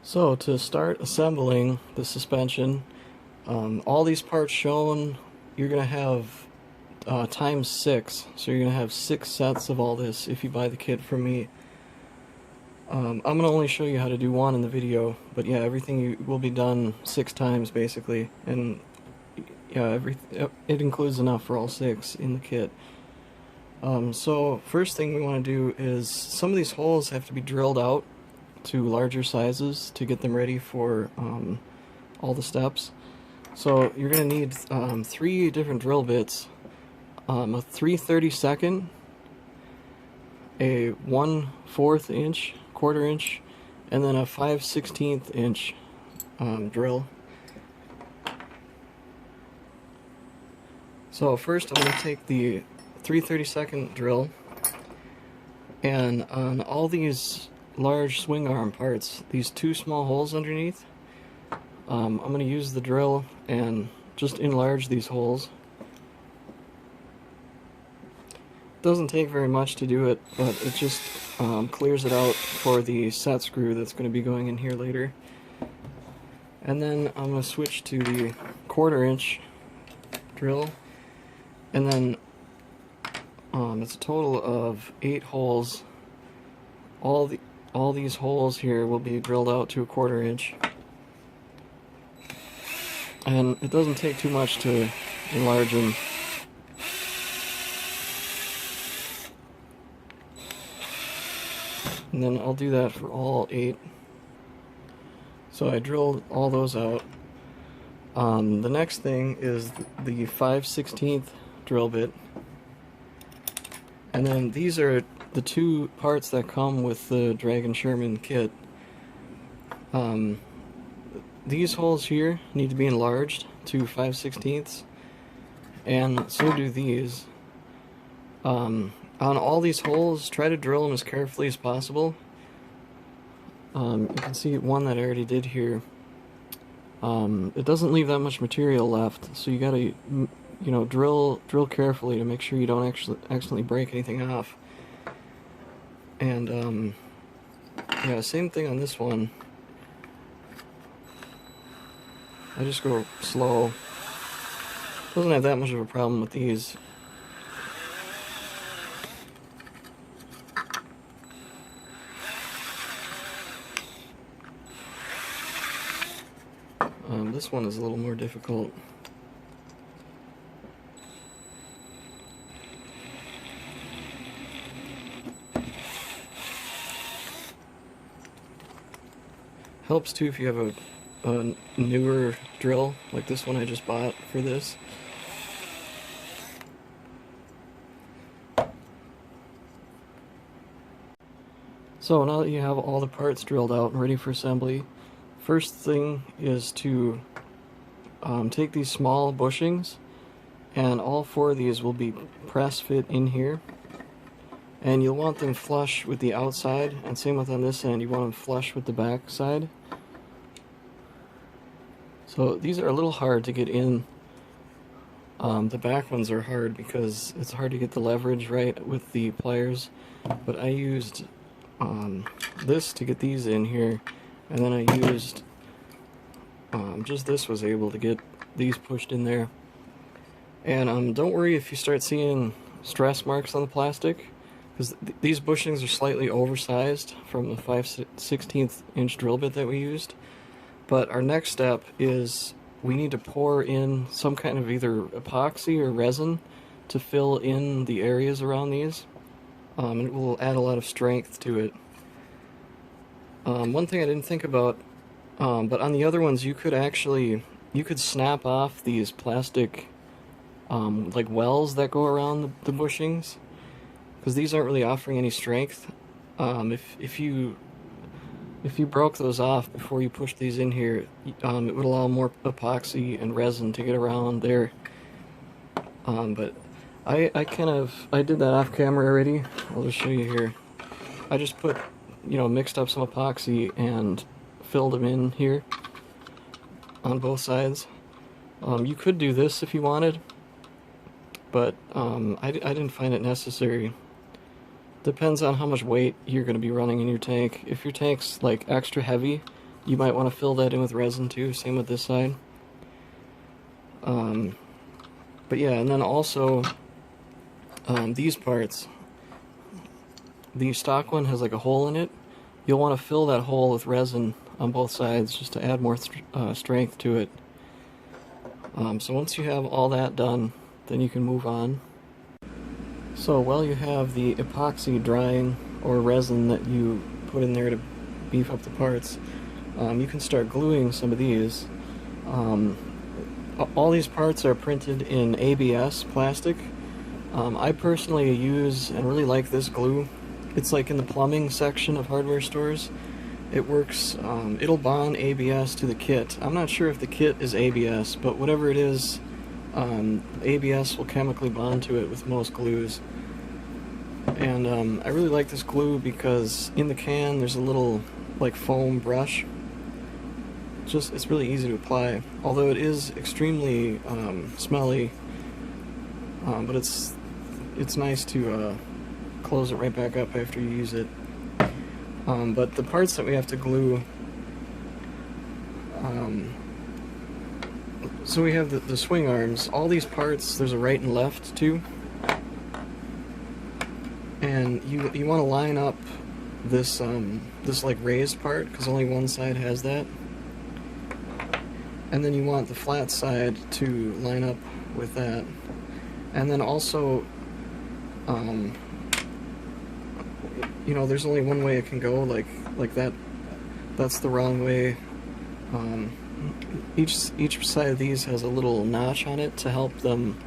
So to start assembling the suspension, all these parts shown, you're going to have times 6. So you're going to have 6 sets of all this if you buy the kit from me. I'm going to only show you how to do one in the video, but yeah, everything will be done 6 times basically. And yeah, it includes enough for all 6 in the kit. So first thing we want to do is some of these holes have to be drilled out to larger sizes to get them ready for all the steps. So you're going to need 3 different drill bits, a 3/32, a 1/4 inch, quarter inch, and then a 5/16 inch drill. So first I'm going to take the 3/32 drill, and on all these large swing arm parts, these 2 small holes underneath, I'm going to use the drill and just enlarge these holes. It doesn't take very much to do it, but it just clears it out for the set screw that's going to be going in here later. And then I'm going to switch to the quarter inch drill, and then it's a total of 8 holes. All these holes here will be drilled out to a quarter inch. And it doesn't take too much to enlarge them. And then I'll do that for all 8. So I drilled all those out. The next thing is the 5/16 drill bit. And then these are the 2 parts that come with the Dragon Sherman kit. These holes here need to be enlarged to 5/16, and so do these. On all these holes, try to drill them as carefully as possible. You can see one that I already did here. It doesn't leave that much material left, so you gotta, drill carefully to make sure you don't accidentally break anything off. And yeah, same thing on this one. I just go slow. Doesn't have that much of a problem with these. This one is a little more difficult. Helps too if you have a newer drill, like this one I just bought for this. So now that you have all the parts drilled out and ready for assembly, first thing is to take these small bushings, and all 4 of these will be press fit in here. And you'll want them flush with the outside, and same with on this end, you want them flush with the back side. So these are a little hard to get in. The back ones are hard because it's hard to get the leverage right with the pliers, but I used this to get these in here, and then I used just this was able to get these pushed in there. And don't worry if you start seeing stress marks on the plastic, because these bushings are slightly oversized from the 5/16 inch drill bit that we used. But our next step is we need to pour in some kind of either epoxy or resin to fill in the areas around these. And it will add a lot of strength to it. One thing I didn't think about, but on the other ones you could snap off these plastic like wells that go around the bushings, because these aren't really offering any strength. If you broke those off before you pushed these in here, it would allow more epoxy and resin to get around there. But I did that off camera already. I'll just show you here. I just mixed up some epoxy and filled them in here on both sides. You could do this if you wanted, but I didn't find it necessary. Depends on how much weight you're going to be running in your tank. If your tank's like extra heavy, you might want to fill that in with resin too, same with this side. But yeah, and then also these parts, the stock one has like a hole in it. You'll want to fill that hole with resin on both sides just to add more strength to it. So once you have all that done, then you can move on. So while you have the epoxy drying, or resin that you put in there to beef up the parts, you can start gluing some of these. All these parts are printed in ABS plastic. I personally use and really like this glue. It's like in the plumbing section of hardware stores. It works, it'll bond ABS to the kit. I'm not sure if the kit is ABS, but whatever it is, ABS will chemically bond to it with most glues. And I really like this glue because in the can there's a little like foam brush. It's really easy to apply, although it is extremely smelly, but it's nice to close it right back up after you use it. But the parts that we have to glue, so we have the swing arms. All these parts, there's a right and left too, and you want to line up this this like raised part because only one side has that, and then you want the flat side to line up with that, and then also you know, there's only one way it can go, like that. That's the wrong way. Each side of these has a little notch on it to help them.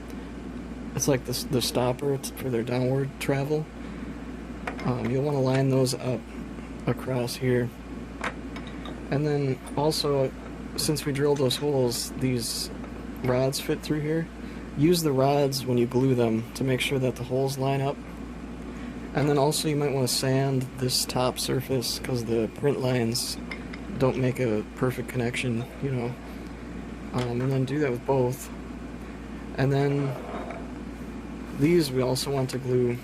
It's like the stopper for their downward travel. You'll want to line those up across here. And then also, since we drilled those holes, these rods fit through here. Use the rods when you glue them to make sure that the holes line up. And then also you might want to sand this top surface because the print lines don't make a perfect connection, you know. And then do that with both. And then these we also want to glue.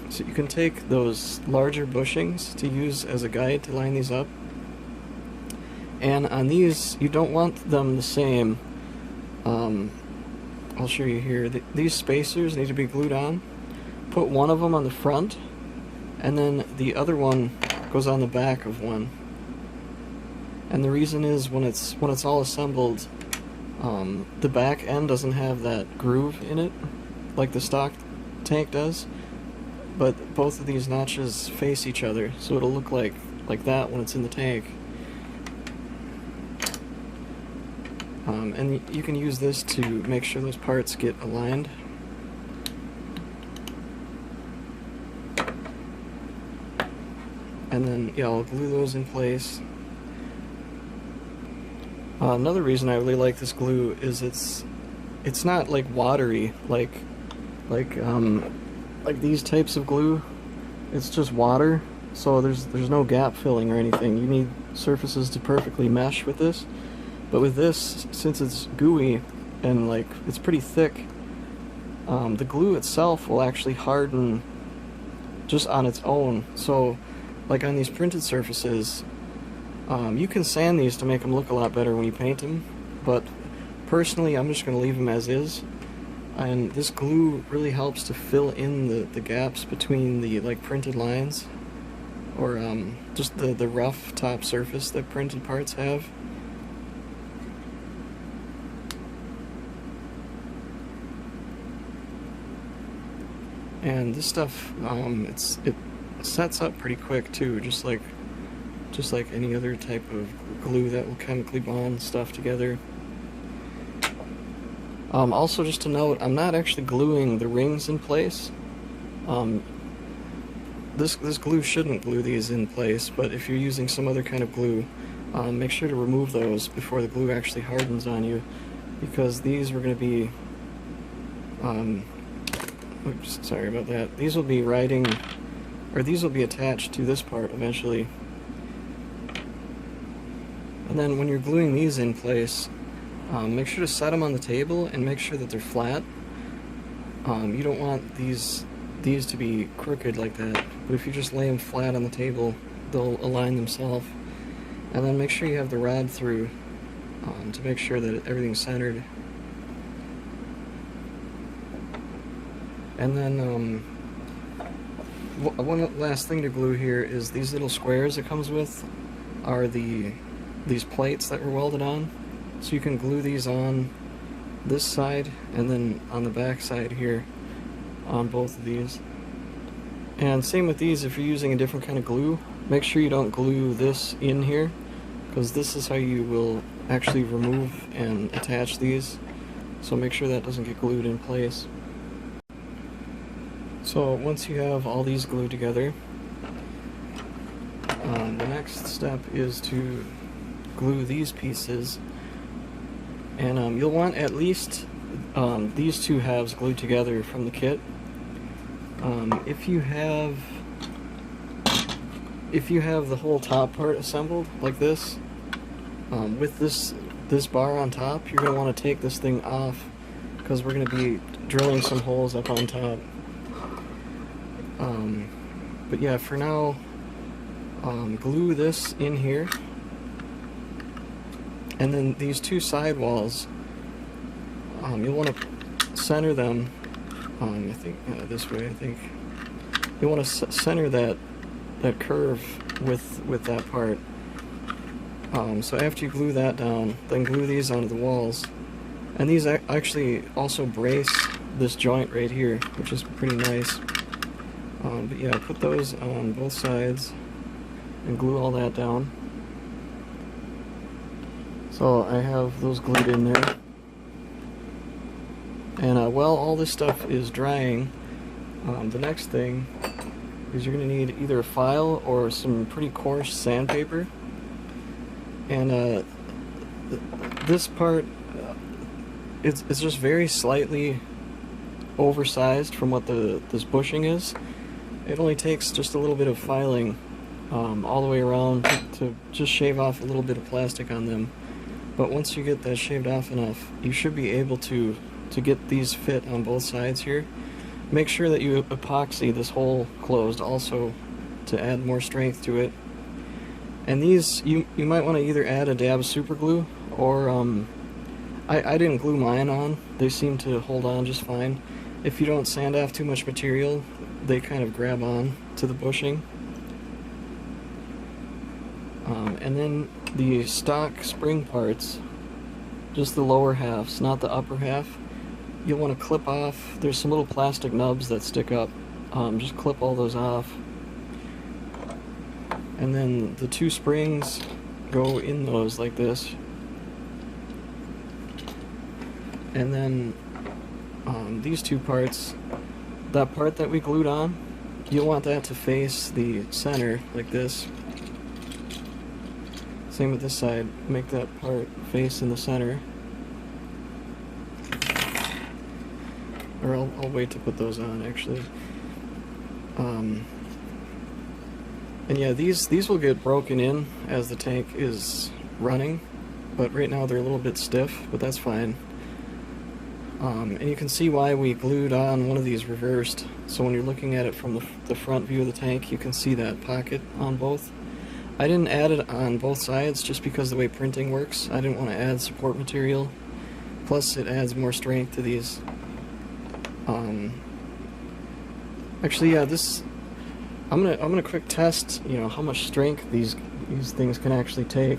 So you can take those larger bushings to use as a guide to line these up. And on these, you don't want them the same. I'll show you here. These spacers need to be glued on. Put one of them on the front, and then the other one goes on the back of one. And the reason is when it's all assembled, the back end doesn't have that groove in it like the stock tank does, but both of these notches face each other, so it'll look like that when it's in the tank. And you can use this to make sure those parts get aligned. And then, yeah, I'll glue those in place. Another reason I really like this glue is it's not like watery like these types of glue. It's just water, so there's no gap filling or anything. You need surfaces to perfectly mesh with this. But with this, since it's gooey and like it's pretty thick, the glue itself will actually harden just on its own. So like on these printed surfaces, you can sand these to make them look a lot better when you paint them, but personally I'm just going to leave them as is. And this glue really helps to fill in the gaps between the like printed lines, or just the rough top surface that printed parts have. And this stuff, it sets up pretty quick too, just like any other type of glue that will chemically bond stuff together. Also, just to note, I'm not actually gluing the rings in place. This glue shouldn't glue these in place, but if you're using some other kind of glue, make sure to remove those before the glue actually hardens on you, because these are going to be oops, sorry about that. These will be riding, or these will be attached to this part eventually. And then when you're gluing these in place, make sure to set them on the table and make sure that they're flat. You don't want these to be crooked like that, but if you just lay them flat on the table, they'll align themselves. And then make sure you have the rod through to make sure that everything's centered. And then one last thing to glue here is these little squares it comes with are these plates that were welded on. So you can glue these on this side and then on the back side here on both of these. And same with these, if you're using a different kind of glue, make sure you don't glue this in here, because this is how you will actually remove and attach these. So make sure that doesn't get glued in place. So once you have all these glued together, the next step is to glue these pieces. And you'll want at least these two halves glued together from the kit. If you have the whole top part assembled like this, with this bar on top, you're going to want to take this thing off, because we're going to be drilling some holes up on top. But yeah, for now, glue this in here, and then these two side walls, you'll want to center them. I think this way. I think you want to center that curve with that part. So after you glue that down, then glue these onto the walls, and these actually also brace this joint right here, which is pretty nice. But yeah, put those on both sides and glue all that down. So I have those glued in there. And while all this stuff is drying, the next thing is you're going to need either a file or some pretty coarse sandpaper. And this part, it's just very slightly oversized from what this bushing is. It only takes just a little bit of filing all the way around to just shave off a little bit of plastic on them. But once you get that shaved off enough, you should be able to get these fit on both sides here. Make sure that you epoxy this hole closed also to add more strength to it. And these, you might want to either add a dab of super glue, or I didn't glue mine on. They seem to hold on just fine. If you don't sand off too much material, they kind of grab on to the bushing. And then the stock spring parts, just the lower halves, not the upper half, you'll want to clip off. There's some little plastic nubs that stick up. Just clip all those off. And then the two springs go in those like this. And then these two parts, that part that we glued on, you'll want that to face the center like this. Same with this side, make that part face in the center. Or I'll wait to put those on actually. And yeah, these will get broken in as the tank is running, but right now they're a little bit stiff, but that's fine. And you can see why we glued on one of these reversed. So when you're looking at it from the front view of the tank, you can see that pocket on both. I didn't add it on both sides just because of the way printing works. I didn't want to add support material. Plus it adds more strength to these. Actually, yeah, I'm gonna quick test, you know, how much strength these things can actually take.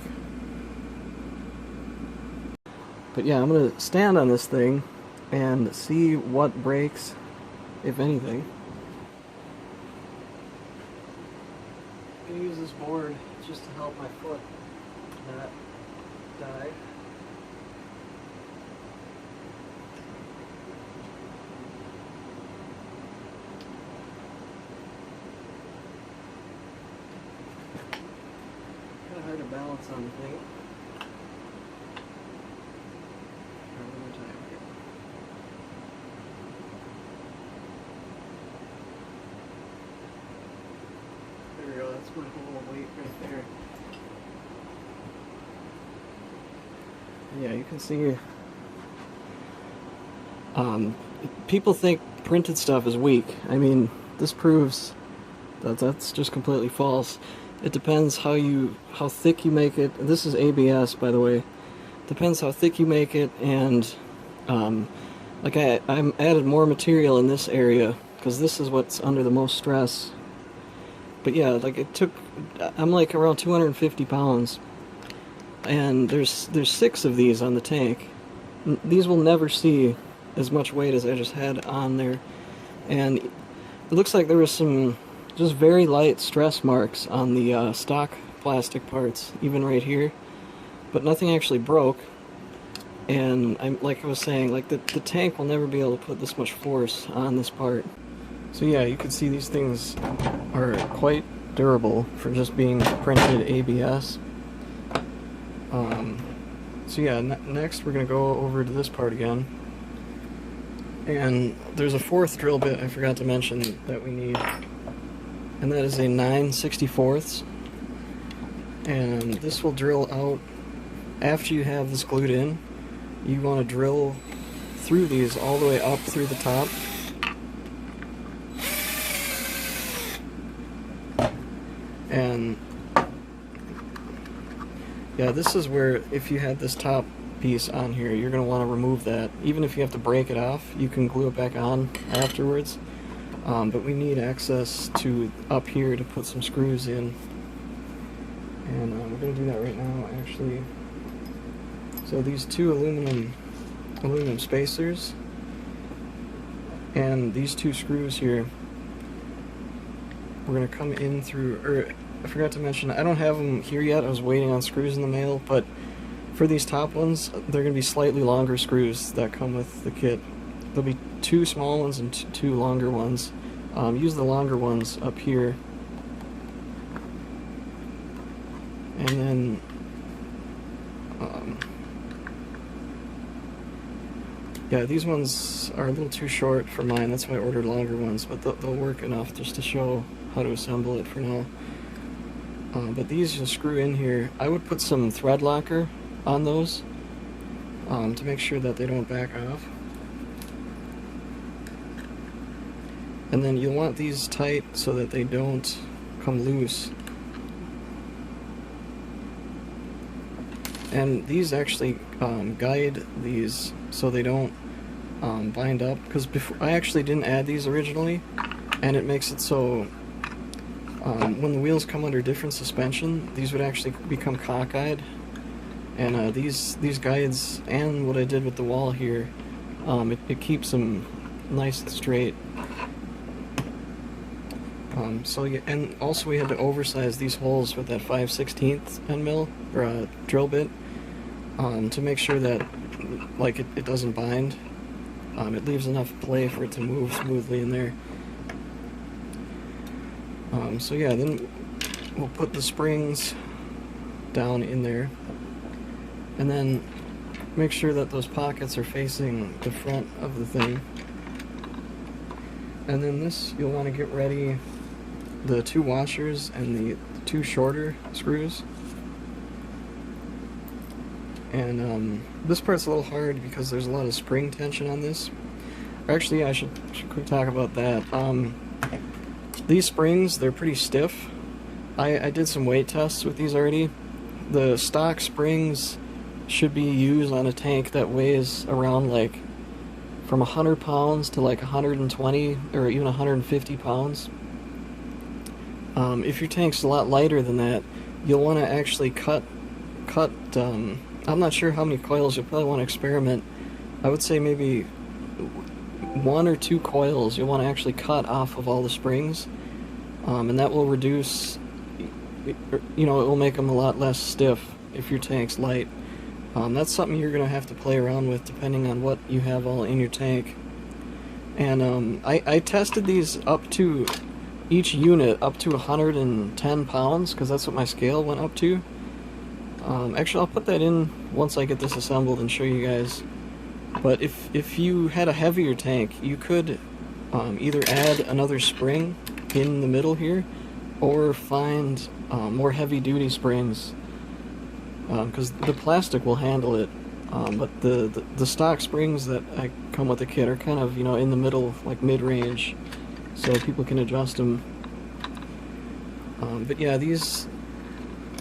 But yeah, I'm gonna stand on this thing and see what breaks, if anything. I'm gonna use this board just to help my foot not die. Hard to balance on the thing. One more time here. There we go, that's my whole weight right there. Yeah, you can see people think printed stuff is weak. I mean, this proves that that's just completely false. It depends how thick you make it. This is ABS, by the way. Depends how thick you make it, and like I added more material in this area because this is what's under the most stress. But yeah, like I'm like around 250 pounds, and there's 6 of these on the tank. These will never see as much weight as I just had on there, and it looks like there was some just very light stress marks on the stock plastic parts, even right here, but nothing actually broke. And like I was saying, like the tank will never be able to put this much force on this part. So yeah, you can see these things are quite durable for just being printed ABS. So yeah, next we're going to go over to this part again. And there's a 4th drill bit I forgot to mention that we need. And that is a 9/64. And this will drill out after you have this glued in. You want to drill through these all the way up through the top. And yeah, this is where, if you had this top piece on here, you're going to want to remove that. Even if you have to break it off, you can glue it back on afterwards. But we need access to up here to put some screws in. And we're going to do that right now, actually. So these 2 aluminum spacers and these 2 screws here, we're going to come in through, or I forgot to mention, I don't have them here yet, I was waiting on screws in the mail, but for these top ones, they're going to be slightly longer screws that come with the kit. There'll be 2 small ones and 2 longer ones. Use the longer ones up here. And then yeah, these ones are a little too short for mine, that's why I ordered longer ones, but they'll work enough just to show how to assemble it for now. But these you'll screw in here. I would put some thread locker on those to make sure that they don't back off. And then you'll want these tight so that they don't come loose. And these actually guide these so they don't bind up, because before I actually didn't add these originally, and it makes it so when the wheels come under different suspension, these would actually become cockeyed. And these guides, and what I did with the wall here, it keeps them nice and straight. So yeah, and also we had to oversize these holes with that 5/16 end mill or drill bit to make sure that like it doesn't bind. It leaves enough play for it to move smoothly in there. So yeah, then we'll put the springs down in there, and then make sure that those pockets are facing the front of the thing. And then this, you'll want to get ready the 2 washers and the 2 shorter screws. And this part's a little hard because there's a lot of spring tension on this. Actually, yeah, I should quick talk about that. These springs, they're pretty stiff. I did some weight tests with these already. The stock springs should be used on a tank that weighs around like from 100 pounds to like 120 or even 150 pounds. If your tank's a lot lighter than that, you'll want to actually cut I'm not sure how many coils. You'll probably want to experiment. I would say maybe 1 or 2 coils you'll want to actually cut off of all the springs, and that will reduce, you know, it will make them a lot less stiff if your tank's light. That's something you're going to have to play around with depending on what you have all in your tank. And I tested these up to, each unit up to 110 pounds, because that's what my scale went up to. Actually, I'll put that in once I get this assembled and show you guys. But if you had a heavier tank, you could either add another spring in the middle here, or find more heavy-duty springs, because the plastic will handle it. But the stock springs that come with the kit are kind of, you know, in the middle, like mid-range, so people can adjust them. But yeah, these,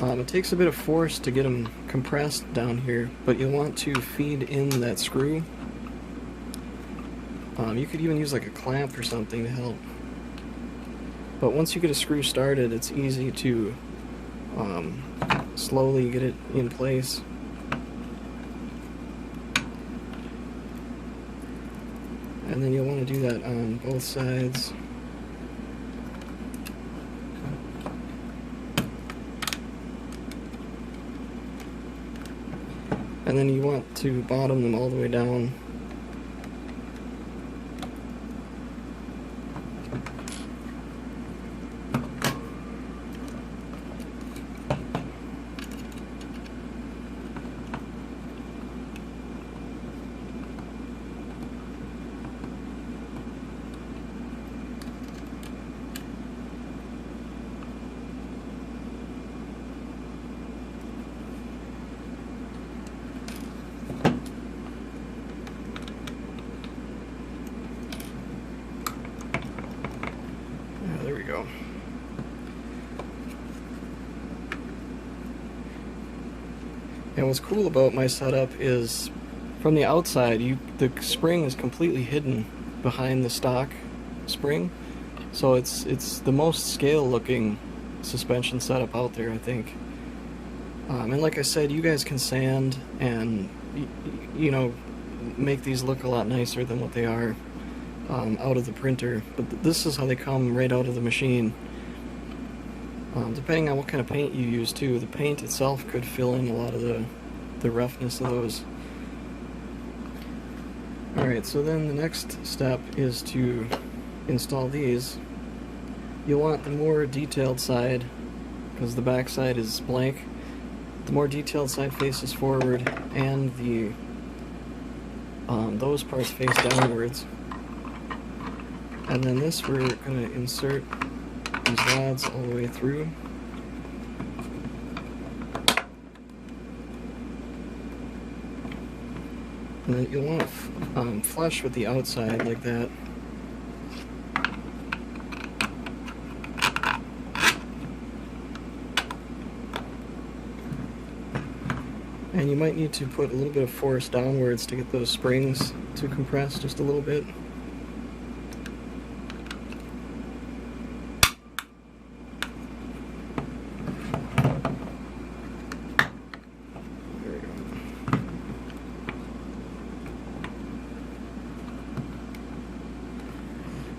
it takes a bit of force to get them compressed down here, but you'll want to feed in that screw. You could even use like a clamp or something to help. But once you get a screw started, it's easy to slowly get it in place. And then you'll want to do that on both sides. And then you want to bottom them all the way down. There we go. And what's cool about my setup is from the outside, the spring is completely hidden behind the stock spring. So it's the most scale looking suspension setup out there, I think. And like I said, you guys can sand and you know, make these look a lot nicer than what they are out of the printer, but this is how they come right out of the machine. Depending on what kind of paint you use too, the paint itself could fill in a lot of the roughness of those. Alright, so then the next step is to install these. You'll want the more detailed side, because the back side is blank. The more detailed side faces forward, and the those parts face downwards. And then this, we're going to insert these rods all the way through. And then you'll want to flush with the outside like that. And you might need to put a little bit of force downwards to get those springs to compress just a little bit.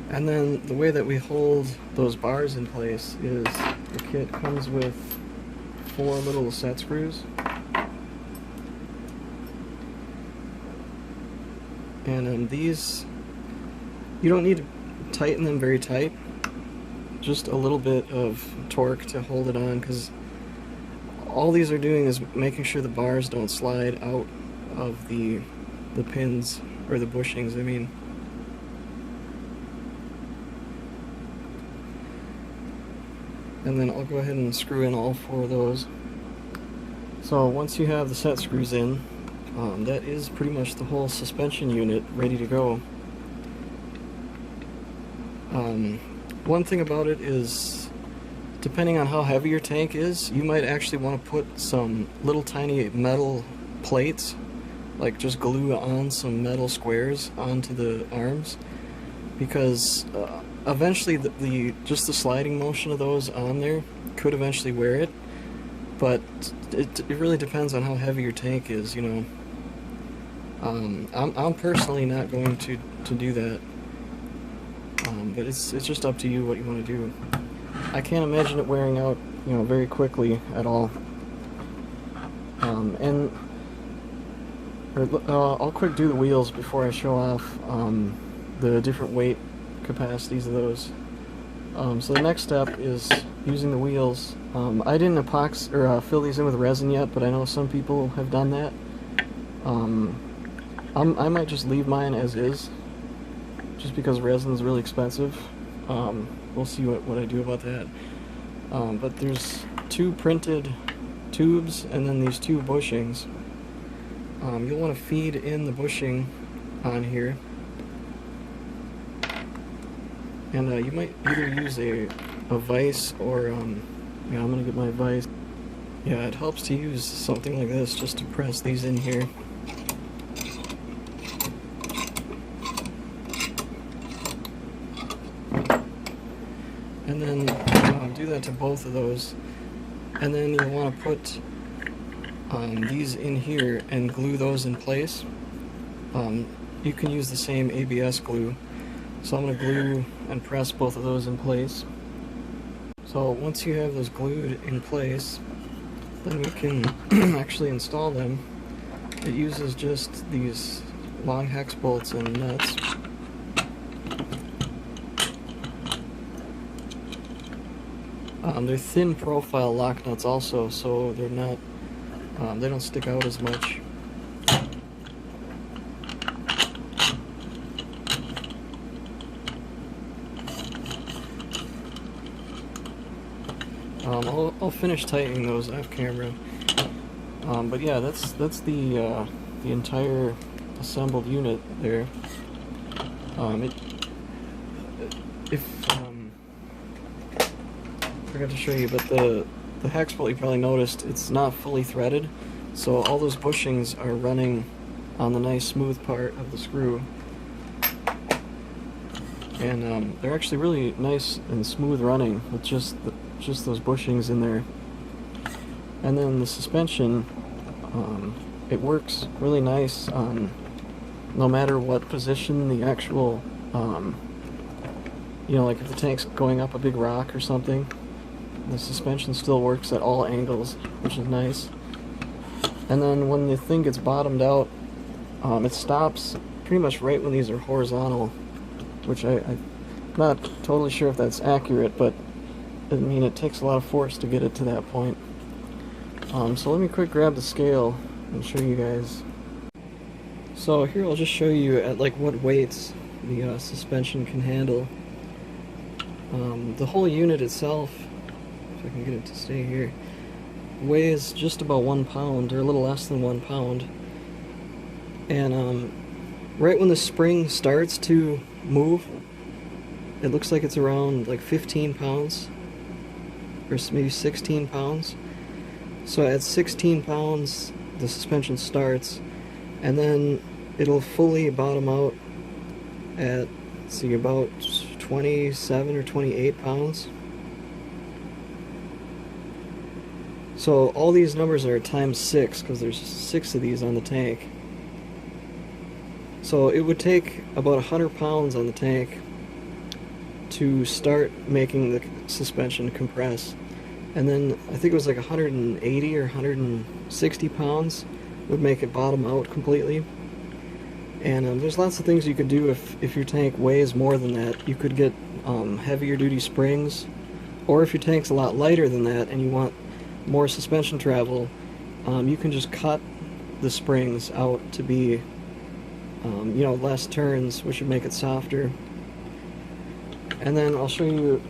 And then the way that we hold those bars in place is the kit comes with 4 little set screws. And these, you don't need to tighten them very tight, just a little bit of torque to hold it on, because all these are doing is making sure the bars don't slide out of the pins, or the bushings, I mean. And then I'll go ahead and screw in all 4 of those. So once you have the set screws in, that is pretty much the whole suspension unit ready to go. One thing about it is, depending on how heavy your tank is, you might actually want to put some little tiny metal plates, like just glue on some metal squares onto the arms, because eventually just the sliding motion of those on there could eventually wear it, but it really depends on how heavy your tank is, you know. I'm personally not going to do that, but it's just up to you what you want to do. I can't imagine it wearing out, you know, very quickly at all. I'll quick do the wheels before I show off the different weight capacities of those. So the next step is using the wheels. I didn't epoxy or fill these in with resin yet, but I know some people have done that. I might just leave mine as is, just because resin is really expensive. We'll see what I do about that. But there's 2 printed tubes and then these 2 bushings. You'll want to feed in the bushing on here. And you might either use a vise or Yeah, I'm gonna get my vise. Yeah, it helps to use something like this just to press these in here. And then do that to both of those. And then you'll want to put these in here and glue those in place. You can use the same ABS glue. So I'm going to glue and press both of those in place. So once you have those glued in place, then we can actually install them. It uses just these long hex bolts and nuts. They're thin profile lock nuts also, so they're not, they don't stick out as much. I'll finish tightening those off camera. But yeah, that's the entire assembled unit there. I forgot to show you, but the hex bolt, you probably noticed, it's not fully threaded, so all those bushings are running on the nice smooth part of the screw. And they're actually really nice and smooth running with just those bushings in there. And then the suspension, it works really nice on no matter what position the actual, you know, like if the tank's going up a big rock or something, the suspension still works at all angles, which is nice. And then when the thing gets bottomed out, it stops pretty much right when these are horizontal, which I'm not totally sure if that's accurate, but I mean, it takes a lot of force to get it to that point. So let me quick grab the scale and show you guys. So here I'll just show you at like what weights the suspension can handle. The whole unit itself, if I can get it to stay here, weighs just about 1 pound, or a little less than 1 pound. And right when the spring starts to move, it looks like it's around like 15 pounds, or maybe 16 pounds. So at 16 pounds, the suspension starts, and then it'll fully bottom out at, let's see, about 27 or 28 pounds. So all these numbers are times 6, because there's 6 of these on the tank. So it would take about 100 pounds on the tank to start making the suspension compress. And then I think it was like 180 or 160 pounds would make it bottom out completely. And there's lots of things you could do if your tank weighs more than that. You could get heavier duty springs, or if your tank's a lot lighter than that and you want more suspension travel, you can just cut the springs out to be you know, less turns, which would make it softer. And then I'll show you,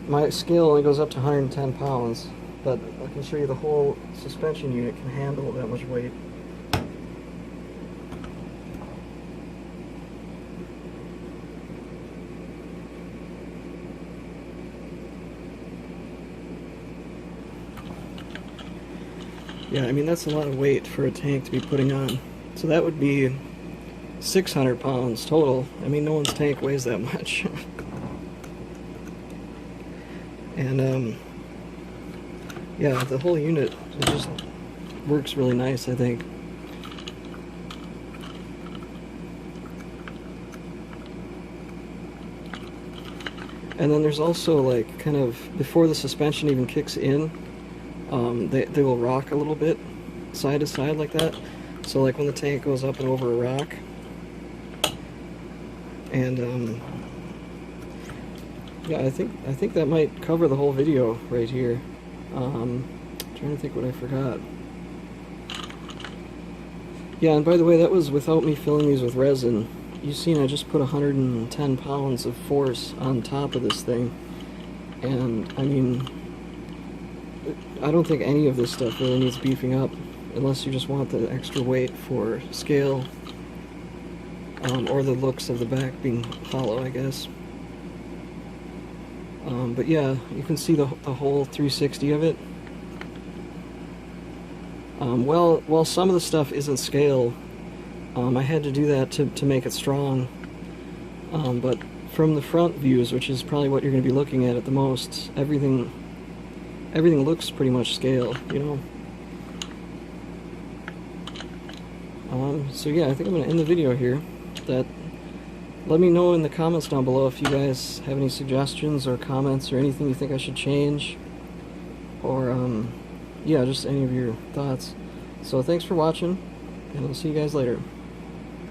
my scale only goes up to 110 pounds, but I can show you the whole suspension unit can handle that much weight. Yeah, I mean, that's a lot of weight for a tank to be putting on. So that would be 600 pounds total. I mean, no one's tank weighs that much. And yeah, the whole unit, it just works really nice, I think. And then there's also, like, kind of before the suspension even kicks in, they will rock a little bit side to side like that. So like when the tank goes up and over a rock, and yeah, I think that might cover the whole video right here. Trying to think what I forgot. Yeah, and by the way, that was without me filling these with resin. You've seen I just put 110 pounds of force on top of this thing, and I mean, I don't think any of this stuff really needs beefing up, unless you just want the extra weight for scale, or the looks of the back being hollow, I guess. But yeah, you can see the whole 360 of it. Well, some of the stuff isn't scale. I had to do that to make it strong. But from the front views, which is probably what you're going to be looking at the most, everything looks pretty much scale, you know. So yeah, I think I'm going to end the video here. Let me know in the comments down below if you guys have any suggestions or comments or anything you think I should change, or yeah, just any of your thoughts. So thanks for watching, and I'll see you guys later.